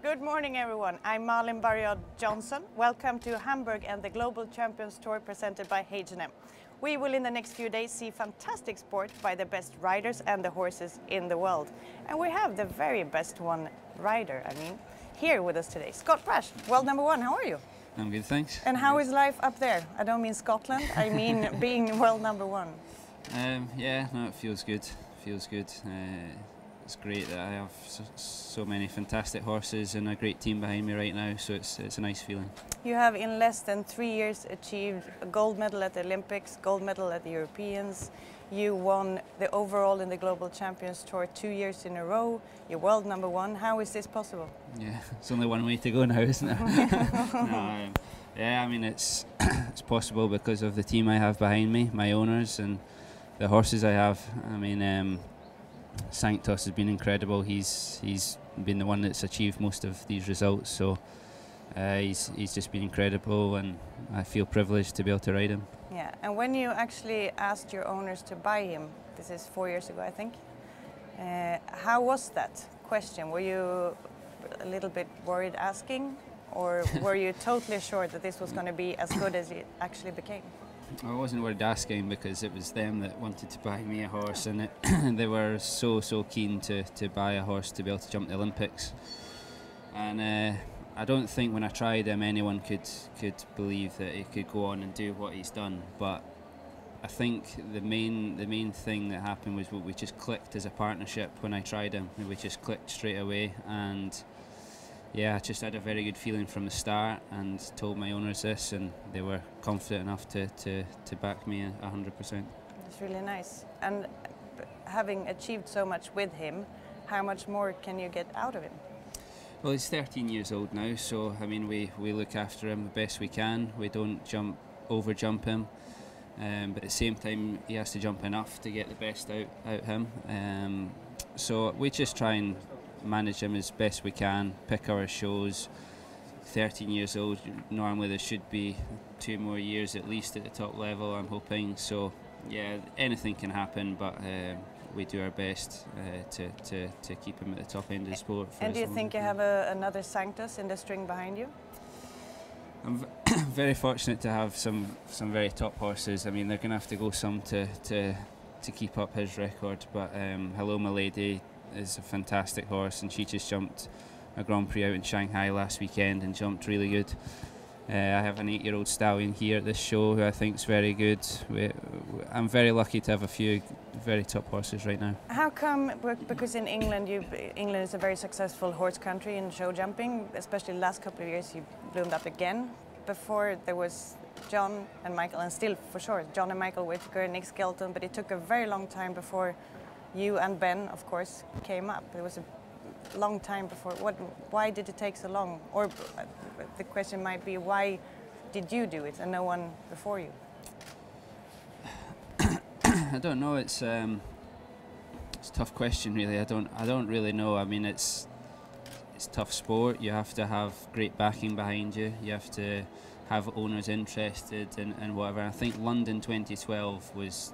Good morning, everyone. I'm Malin Baryard-Johnsson. Welcome to Hamburg and the Global Champions Tour presented by H&M. We will in the next few days see fantastic sport by the best riders and the horses in the world. And we have the very best rider, here with us today. Scott Brash, world number one, how are you? I'm good, thanks. And how is life up there? I don't mean Scotland, I mean being world number one. Yeah, no, it feels good. It's great that I have so many fantastic horses and a great team behind me right now, so it's a nice feeling. You have in less than 3 years achieved a gold medal at the Olympics, gold medal at the Europeans. You won the overall in the Global Champions Tour 2 years in a row. You're world number one. How is this possible? Yeah, it's only one way to go now, isn't it? Yeah, I mean it's possible because of the team I have behind me, my owners and the horses I have. I mean, Sanctus has been incredible. He's been the one that's achieved most of these results, so he's just been incredible, and I feel privileged to be able to ride him. Yeah, and when you actually asked your owners to buy him, this is 4 years ago, I think. How was that question? Were you a little bit worried asking, or were you totally sure that this was going to be as good as it actually became? I wasn't worried asking because it was them that wanted to buy me a horse, and they were so keen to buy a horse to be able to jump the Olympics. And I don't think when I tried him anyone could believe that he could go on and do what he's done. But I think the main thing that happened was we just clicked as a partnership when I tried him. We just clicked straight away, and yeah, I just had a very good feeling from the start and told my owners this, and they were confident enough to back me 100%. That's really nice. And having achieved so much with him, how much more can you get out of him? Well, he's 13 years old now, so I mean we look after him the best we can. We don't over jump him, but at the same time he has to jump enough to get the best out him. So we just try and manage him as best we can, pick our shows. 13 years old, normally there should be 2 more years at least at the top level, I'm hoping. So yeah, anything can happen, but we do our best to keep him at the top end of the sport. And do you think you have another Sanctus in the string behind you? I'm very fortunate to have some very top horses. I mean, they're going to have to go some to keep up his record, but Hello My Lady is a fantastic horse, and she just jumped a Grand Prix out in Shanghai last weekend and jumped really good. I have an 8-year-old stallion here at this show who I think is very good. I'm very lucky to have a few very top horses right now. How come? Because in England, England is a very successful horse country in show jumping, especially the last couple of years you bloomed up again. Before there was John and Michael, and still for sure John and Michael Whitaker, Nick Skelton, but it took a very long time before you and Ben, of course, came up. It was a long time before. Why did it take so long? Or the question might be, why did you do it and no one before you? I don't know. It's a tough question, really. I don't really know. I mean, it's tough sport. You have to have great backing behind you. You have to have owners interested and whatever. I think London 2012 was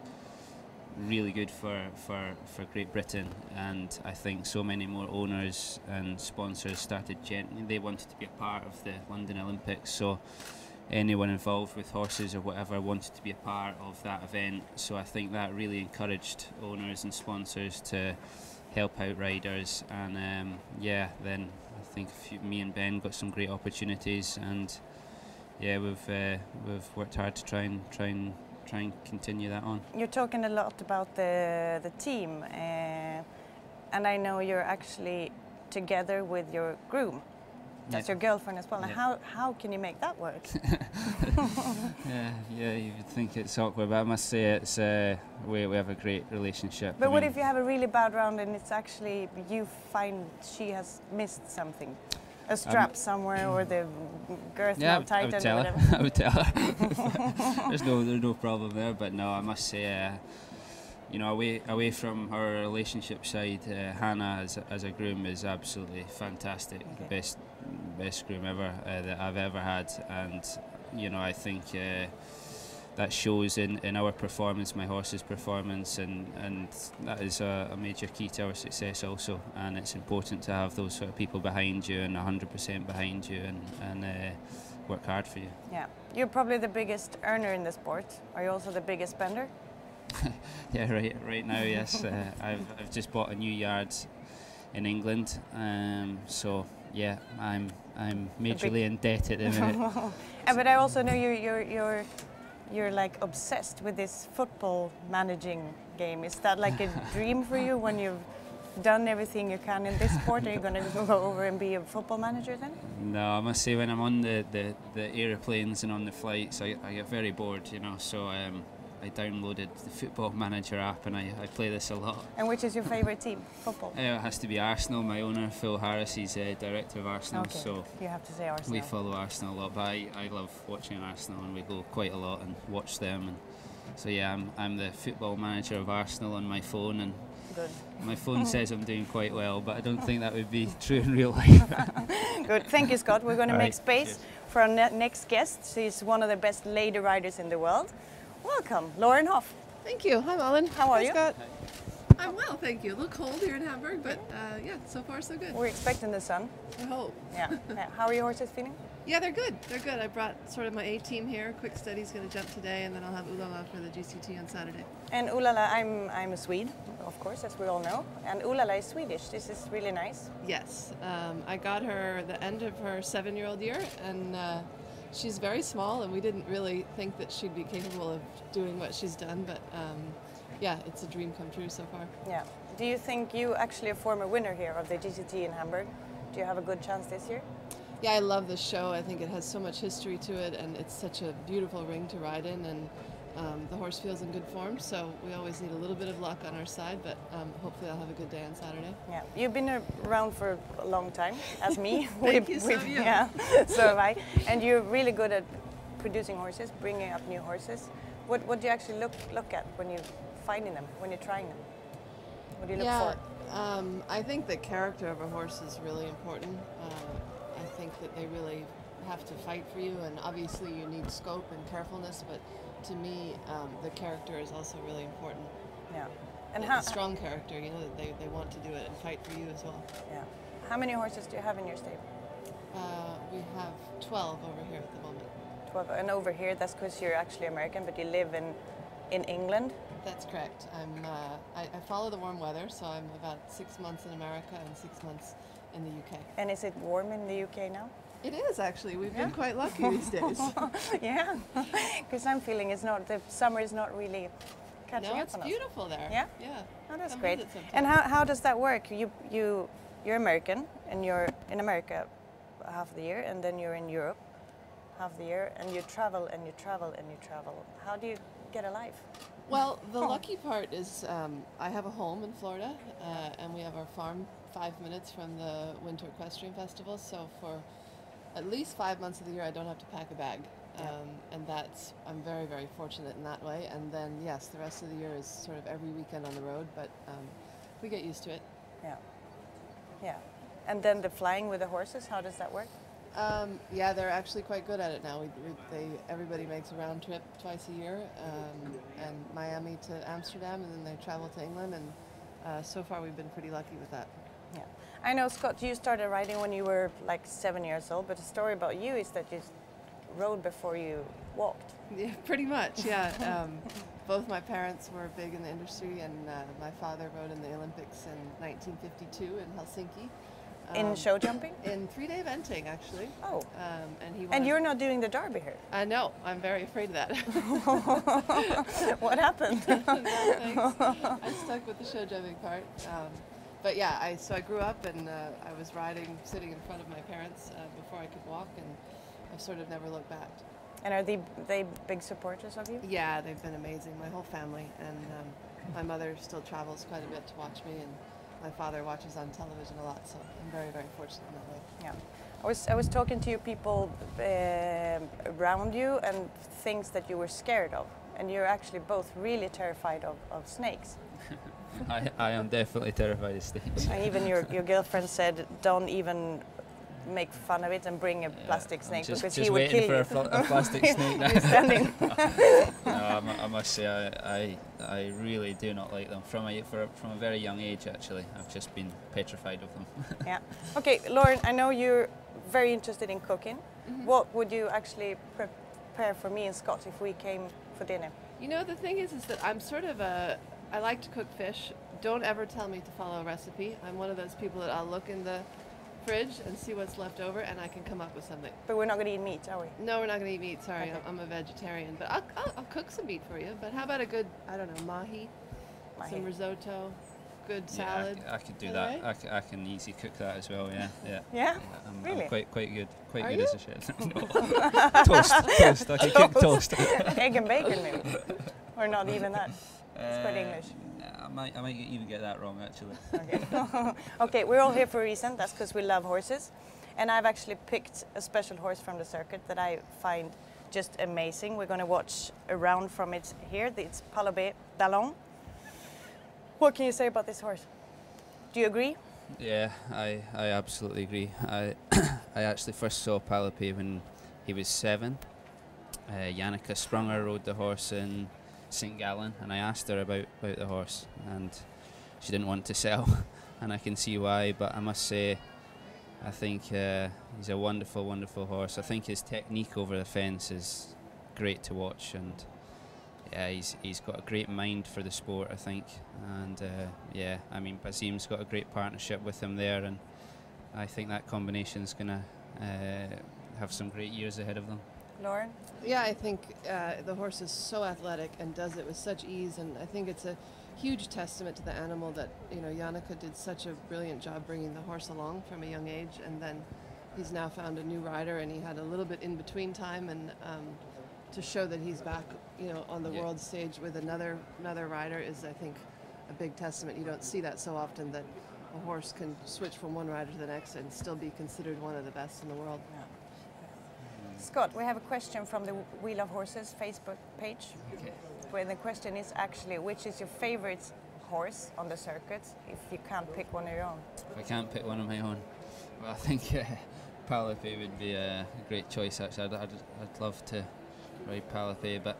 really good for Great Britain, and I think so many more owners and sponsors started they wanted to be a part of the London Olympics, so anyone involved with horses or whatever wanted to be a part of that event. So I think that really encouraged owners and sponsors to help out riders, and yeah, then I think me and Ben got some great opportunities, and yeah, we've worked hard to try and continue that on. You're talking a lot about the team, and I know you're actually together with your groom. That's your girlfriend as well. Yeah. Now how can you make that work? yeah, you would think it's awkward, but I must say it's we have a great relationship. But what if you have a really bad round and it's actually you find she has missed something? A strap somewhere, or the girth not tightened, or whatever. I would tell her. There's no problem there. But no, I must say, you know, away from our relationship side, Hannah as a groom is absolutely fantastic. Okay. The best groom ever that I've ever had, and you know, I think that shows in our performance, my horse's performance, and that is a major key to our success also. And it's important to have those sort of people behind you and 100% behind you, and work hard for you. Yeah, you're probably the biggest earner in the sport. Are you also the biggest spender? Yeah, right now, yes. I've just bought a new yard in England, so yeah, I'm majorly in debt at the minute. But I also know you're like obsessed with this football managing game. Is that like a dream for you when you've done everything you can in this sport? Are you going to go over and be a football manager then? No, I must say when I'm on the aeroplanes and on the flights, I get very bored, you know. So I downloaded the Football Manager app and I play this a lot. And which is your favourite team, football? It has to be Arsenal. My owner, Phil Harris, he's director of Arsenal, okay. So you have to say Arsenal. We follow Arsenal a lot, but I love watching Arsenal, and we go quite a lot and watch them. And so yeah, I'm the Football Manager of Arsenal on my phone, and good. My phone says I'm doing quite well, but I don't think that would be true in real life. Good, thank you, Scott. We're going to make space Cheers. for our next guest. She's one of the best lady riders in the world. Welcome, Lauren Hoff. Thank you. Hi, Malin. How are you? Scott. I'm well, thank you. A little cold here in Hamburg, but yeah, so far so good. We're expecting the sun. I hope. Yeah. How are your horses feeling? Yeah, they're good. They're good. I brought sort of my A team here. Quick Steady's going to jump today, and then I'll have Ulala for the GCT on Saturday. And Ulala, I'm a Swede, of course, as we all know. And Ulala is Swedish. This is really nice. Yes. I got her the end of her 7-year-old year, and she's very small, and we didn't really think that she'd be capable of doing what she's done, but yeah, it's a dream come true so far. Yeah. Do you think you actually a former winner here of the GCT in Hamburg? Do you have a good chance this year? Yeah, I love this show. I think it has so much history to it, and it's such a beautiful ring to ride in, and the horse feels in good form, so we always need a little bit of luck on our side, but hopefully I'll have a good day on Saturday. Yeah, you've been around for a long time, as me. Thank you, so yeah, so have I. And you're really good at producing horses, bringing up new horses. What do you actually look at when you're finding them, when you're trying them? What do you look for? I think the character of a horse is really important. I think that they really have to fight for you, and obviously you need scope and carefulness, but to me, the character is also really important. Yeah. And how strong character, you know, that they want to do it and fight for you as well. Yeah. How many horses do you have in your stable? We have 12 over here at the moment. 12, and over here, that's because you're actually American, but you live in England? That's correct. I follow the warm weather, so I'm about 6 months in America and 6 months in the UK. And is it warm in the UK now? It is, actually. We've been quite lucky these days. Yeah, because I'm feeling the summer is not really catching up on us. No, it's beautiful there. Yeah? Yeah. Oh, that's Come great. visit sometime. And how does that work? You're American, and you're in America half the year, and then you're in Europe half the year, and you travel and you travel and you travel. How do you get a life? Well, the lucky part is I have a home in Florida, and we have our farm 5 minutes from the Winter Equestrian Festival, so for at least 5 months of the year I don't have to pack a bag, and I'm very, very fortunate in that way. And then yes, the rest of the year is sort of every weekend on the road, but we get used to it. Yeah. Yeah. And then the flying with the horses, how does that work? Yeah, they're actually quite good at it now. Everybody makes a round trip twice a year, and Miami to Amsterdam, and then they travel to England, and so far we've been pretty lucky with that. Yeah. I know, Scott, you started riding when you were like 7 years old, but the story about you is that you rode before you walked. Yeah, pretty much, yeah. Both my parents were big in the industry, and my father rode in the Olympics in 1952 in Helsinki. In show jumping? In 3-day eventing, actually. Oh. And you're not doing the derby here? I know. I'm very afraid of that. What happened? No, thanks. I stuck with the show jumping part. But yeah, so I grew up, and I was riding, sitting in front of my parents before I could walk, and I've sort of never looked back. And are they big supporters of you? Yeah, they've been amazing, my whole family. And my mother still travels quite a bit to watch me, and my father watches on television a lot, so I'm very, very fortunate in that way. Yeah. I was talking to you people around you and things that you were scared of, and you're actually both really terrified of snakes. I am definitely terrified of snakes. And even your girlfriend said, don't even make fun of it and bring a plastic snake because just he would kill waiting for you. a plastic snake. You're standing. No, I must say I really do not like them from a very young age. Actually, I've just been petrified of them. Yeah. Okay, Lauren, I know you're very interested in cooking. What would you actually prepare for me and Scott if we came for dinner? You know, the thing is that I'm sort of I like to cook fish. Don't ever tell me to follow a recipe. I'm one of those people that I'll look in the fridge and see what's left over, and I can come up with something. But we're not going to eat meat, are we? No, we're not going to eat meat. Sorry, Okay. I'm a vegetarian. But I'll cook some meat for you. But how about a good, I don't know, mahi, some risotto, good salad. Yeah, I could do All that. right? I can easy cook that as well. Yeah, yeah. Yeah? I'm Really? quite good. Quite Are good you? as a chef. No. Toast. I can cook toast. Egg and bacon, maybe? Or not even that? It's quite English. I might even get that wrong actually. Okay. Okay, we're all here for a reason. That's because we love horses. And I've actually picked a special horse from the circuit that I find just amazing. We're going to watch a round from it here. It's Palobé d'Allon. What can you say about this horse? Do you agree? Yeah, I absolutely agree. I actually first saw Palopé when he was 7. Jannica Sprunger rode the horse in St. Gallen, and I asked her about the horse, and she didn't want to sell, and I can see why. But I must say, I think he's a wonderful, wonderful horse. I think his technique over the fence is great to watch, and yeah, he's got a great mind for the sport, I think. And yeah, I mean, Basim's got a great partnership with him there, and I think that combination's going to have some great years ahead of them. Lauren? Yeah, I think the horse is so athletic and does it with such ease, and I think it's a huge testament to the animal that, you know, Jannica did such a brilliant job bringing the horse along from a young age, and then he's now found a new rider, and he had a little bit in between time, and to show that he's back, you know, on the world stage with another rider is, I think, a big testament. You don't see that so often, that a horse can switch from one rider to the next and still be considered one of the best in the world. Yeah. Scott, we have a question from the We Love Horses Facebook page. Okay. Where the question is actually, which is your favorite horse on the circuit if you can't pick one of your own? If I can't pick one of my own, well, I think Palopé would be a great choice. Actually, I'd love to ride Palopé, but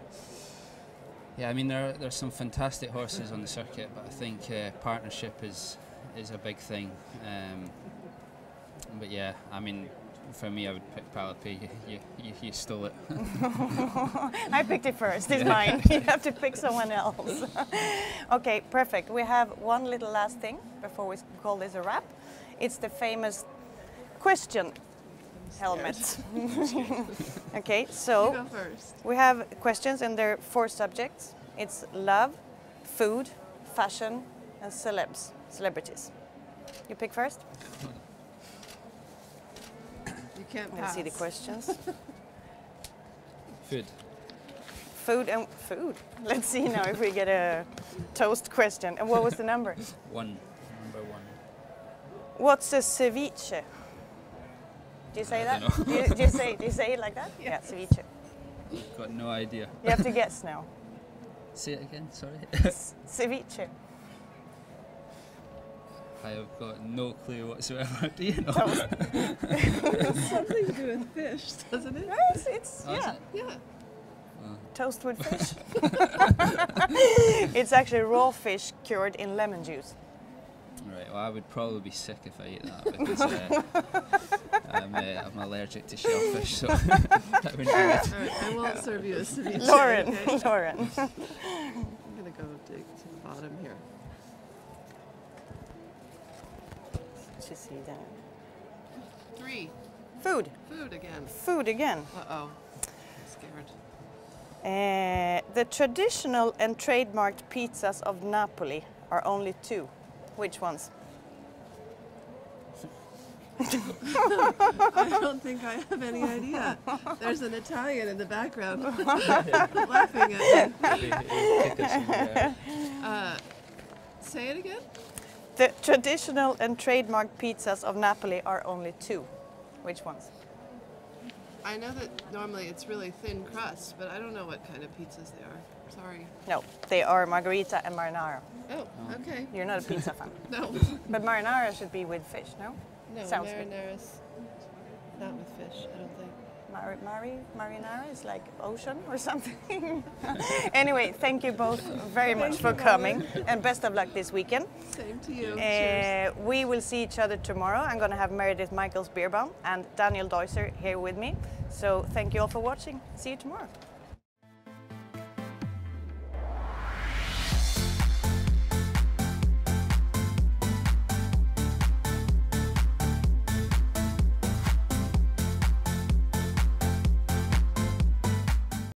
yeah, I mean there's some fantastic horses on the circuit, but I think partnership is a big thing. But yeah, I mean, for me, I would pick Palopé. You stole it. I picked it first. It's mine. You have to pick someone else. Okay, perfect. We have one little last thing before we call this a wrap. It's the famous question helmet. Okay, so You go first. we have questions, and there are 4 subjects. It's love, food, fashion, and celebrities. You pick first. You can't Let's pass. see the questions. Food. Food and food. Let's see now if we get a toast question. And what was the number? Number 1. What's a ceviche? Do you say I that? don't know. Do you say it like that? Yeah, ceviche. I've got no idea. You have to guess now. Say it again. Sorry. Ceviche. I have got no clue whatsoever. Do you know? Something to do with fish, doesn't it? It's Oh, is yeah, it? Yeah. toast with fish. It's actually raw fish cured in lemon juice. Right. Well, I would probably be sick if I ate that because I'm allergic to shellfish, so that wouldn't be All good. right, I won't serve you a ceviche. Lauren, Okay? Lauren. I'm gonna go dig to the bottom here. Let's see that. 3. Food. Food again. Food again. Uh-oh. I'm scared. The traditional and trademarked pizzas of Napoli are only 2. Which ones? I don't think I have any idea. There's an Italian in the background laughing at me. Say it again? The traditional and trademarked pizzas of Napoli are only 2. Which ones? I know that normally it's really thin crust, but I don't know what kind of pizzas they are. Sorry. No, they are margarita and marinara. Oh, okay. You're not a pizza fan. No. But marinara should be with fish, no? No, Sounds good. marinaris. fish, I don't think. Marinara is like ocean or something. Anyway, thank you both very much for coming, and best of luck this weekend. Same to you. Cheers. We will see each other tomorrow. I'm going to have Meredith Michaels Beerbaum and Daniel Deusser here with me. So thank you all for watching. See you tomorrow.